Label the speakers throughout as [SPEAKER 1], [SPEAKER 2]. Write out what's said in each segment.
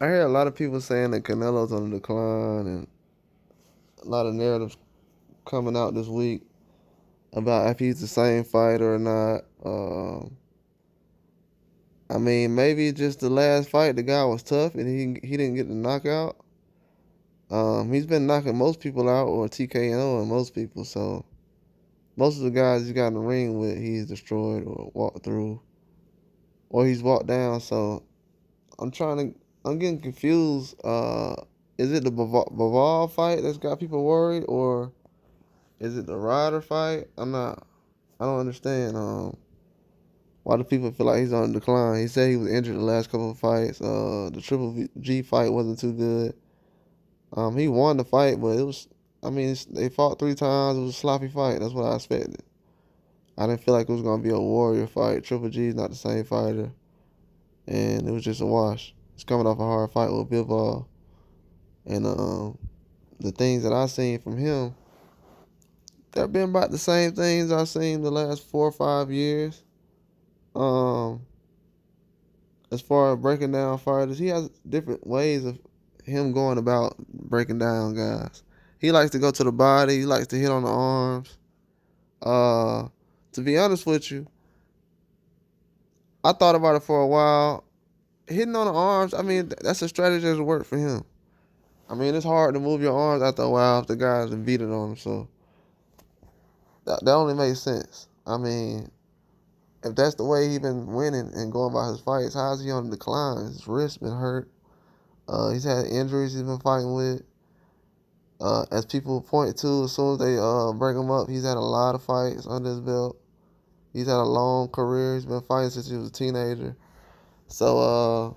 [SPEAKER 1] I hear a lot of people saying that Canelo's on the decline, and a lot of narratives coming out this week about if he's the same fighter or not. I mean, maybe just the last fight, the guy was tough and he didn't get the knockout. He's been knocking most people out or TKO and most people. So most of the guys he's got in the ring with, he's destroyed or walked through or he's walked down. So I'm getting confused. Is it the Bivol fight that's got people worried, or is it the Ryder fight? I don't understand. Why do people feel like he's on the decline? He said he was injured the last couple of fights. The Triple G fight wasn't too good. He won the fight, but it was. I mean, they fought 3 times. It was a sloppy fight. That's what I expected. I didn't feel like it was gonna be a warrior fight. Triple G is not the same fighter, and it was just a wash. He's coming off a hard fight with Bivol, and the things that I've seen from him, they've been about the same things I've seen the last 4 or 5 years. Um, as far as breaking down fighters, he has different ways of him going about breaking down guys. He likes to go to the body. He likes to hit on the arms. Uh, to be honest with you, I thought about it for a while. Hitting on the arms, I mean, that's a strategy that's worked for him. I mean, it's hard to move your arms after a while if the guys have beat it on him. So that only makes sense. I mean, if that's the way he's been winning and going about his fights, how is he on the decline? His wrist been hurt. He's had injuries he's been fighting with. As people point to, as soon as they bring him up, he's had a lot of fights under his belt. He's had a long career. He's been fighting since he was a teenager. So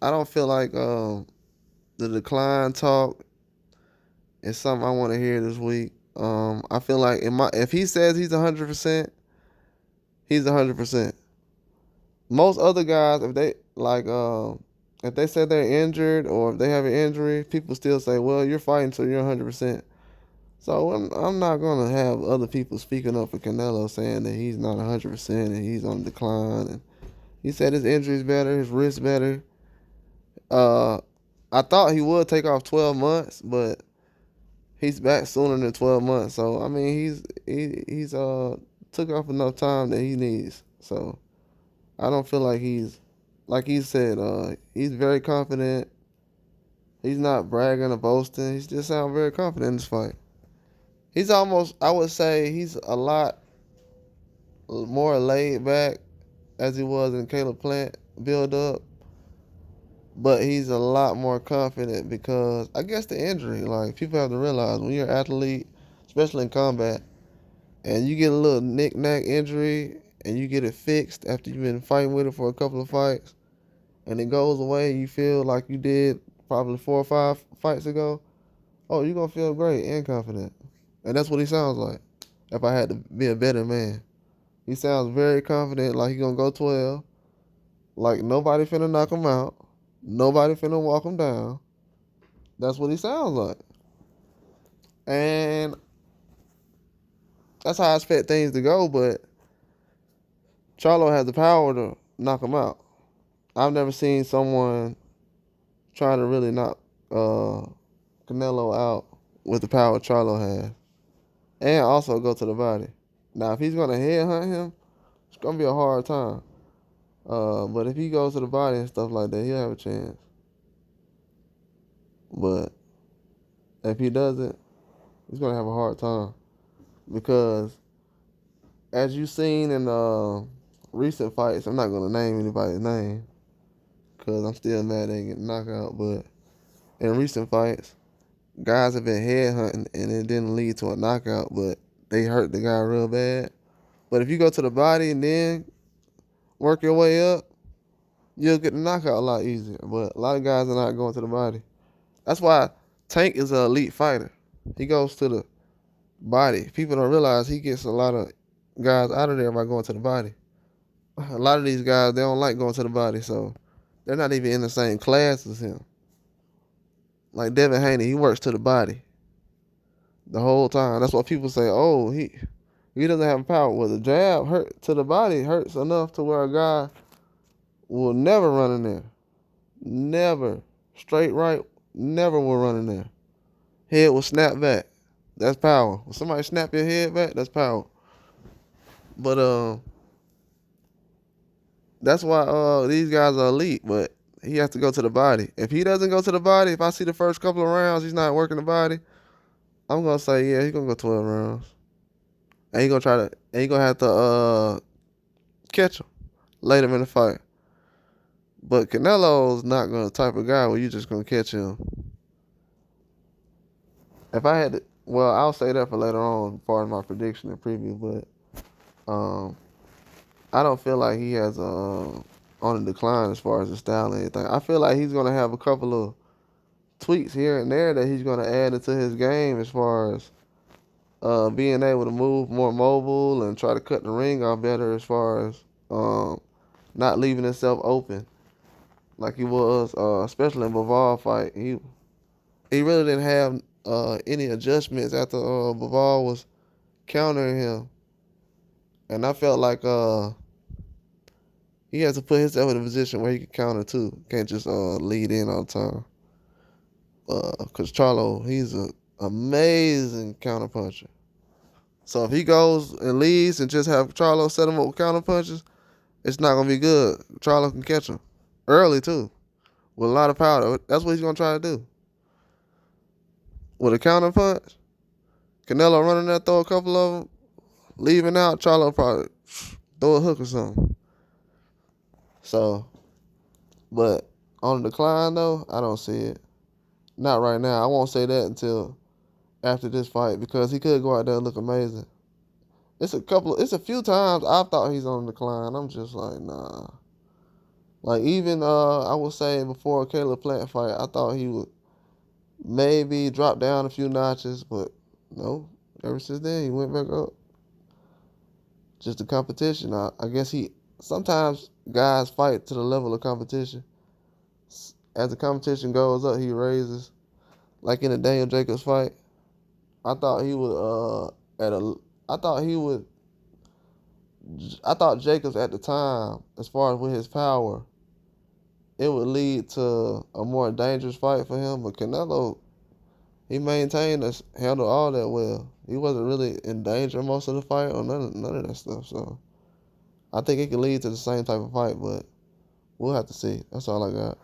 [SPEAKER 1] I don't feel like the decline talk is something I want to hear this week. I feel like if he says he's 100%, he's 100%. Most other guys, if they say they're injured or if they have an injury, people still say, "Well, you're fighting, so you're 100%." So I'm not gonna have other people speaking up for Canelo saying that he's not 100% and he's on decline. And he said his injury's better, his wrist better. Uh, I thought he would take off 12 months, but he's back sooner than 12 months. So I mean, he's took off enough time that he needs. So I don't feel like he's like he said. He's very confident. He's not bragging or boasting. He just sounds very confident in this fight. He's almost, I would say, he's a lot more laid back as he was in Caleb Plant build up, but he's a lot more confident because I guess the injury. Like people have to realize when you're an athlete, especially in combat, and you get a little knick-knack injury and you get it fixed after you've been fighting with it for a couple of fights, and it goes away, and you feel like you did probably 4 or 5 fights ago. Oh, you're gonna feel great and confident, and that's what he sounds like. If I had to be a better man, he sounds very confident, like he gonna go 12, like nobody finna knock him out, nobody finna walk him down. That's what he sounds like, and that's how I expect things to go. But Charlo has the power to knock him out. I've never seen someone trying to really knock Canelo out with the power Charlo has, and also go to the body. Now, if he's gonna headhunt him, it's gonna be a hard time. But if he goes to the body and stuff like that, he'll have a chance. But if he doesn't, he's gonna have a hard time because, as you've seen in recent fights, I'm not gonna name anybody's name because I'm still mad they ain't getting knocked out. But in recent fights, guys have been headhunting and it didn't lead to a knockout, but they hurt the guy real bad. But if you go to the body and then work your way up, you'll get the knockout a lot easier. But a lot of guys are not going to the body. That's why Tank is an elite fighter. He goes to the body. People don't realize he gets a lot of guys out of there by going to the body. A lot of these guys, they don't like going to the body, so they're not even in the same class as him. Like Devin Haney, he works to the body the whole time. That's why people say, "Oh, he doesn't have power." Well, the jab hurt to the body hurts enough to where a guy will never run in there. Never. Straight right, never will run in there. Head will snap back. That's power. When somebody snap your head back, that's power. But that's why these guys are elite. But he has to go to the body. If he doesn't go to the body, if I see the first couple of rounds he's not working the body, I'm gonna say yeah, he's gonna go 12 rounds. And he gonna have to catch him, later in the fight. But Canelo's not gonna type of guy where you just gonna catch him. If I had to, well, I'll say that for later on, part of my prediction and preview. But I don't feel like he has on a decline as far as his style and anything. I feel like he's gonna have a couple of tweaks here and there that he's gonna add into his game as far as being able to move more mobile and try to cut the ring off better as far as not leaving himself open like he was, especially in Bivol fight. He really didn't have any adjustments after Bivol was countering him, and I felt like he has to put himself in a position where he can counter too. Can't just lead in all the time. Cause Charlo, he's an amazing counter puncher. So if he goes and leads and just have Charlo set him up with counter punches, it's not gonna be good. Charlo can catch him early too, with a lot of power. That's what he's gonna try to do. With a counter punch, Canelo running there, throw a couple of them, leaving out. Charlo probably throw a hook or something. So, but on the decline though, I don't see it. Not right now. I won't say that until after this fight because he could go out there and look amazing. It's a few times I thought he's on the decline. I'm just like, nah. Like even I would say before Caleb Plant fight, I thought he would maybe drop down a few notches, but no. Ever since then, he went back up. Just the competition. I guess sometimes guys fight to the level of competition. As the competition goes up, he raises. Like in the Daniel Jacobs fight, I thought he would I thought Jacobs at the time, as far as with his power, it would lead to a more dangerous fight for him. But Canelo, he maintained us, handled all that well. He wasn't really in danger most of the fight or none of that stuff. So I think it could lead to the same type of fight, but we'll have to see. That's all I got.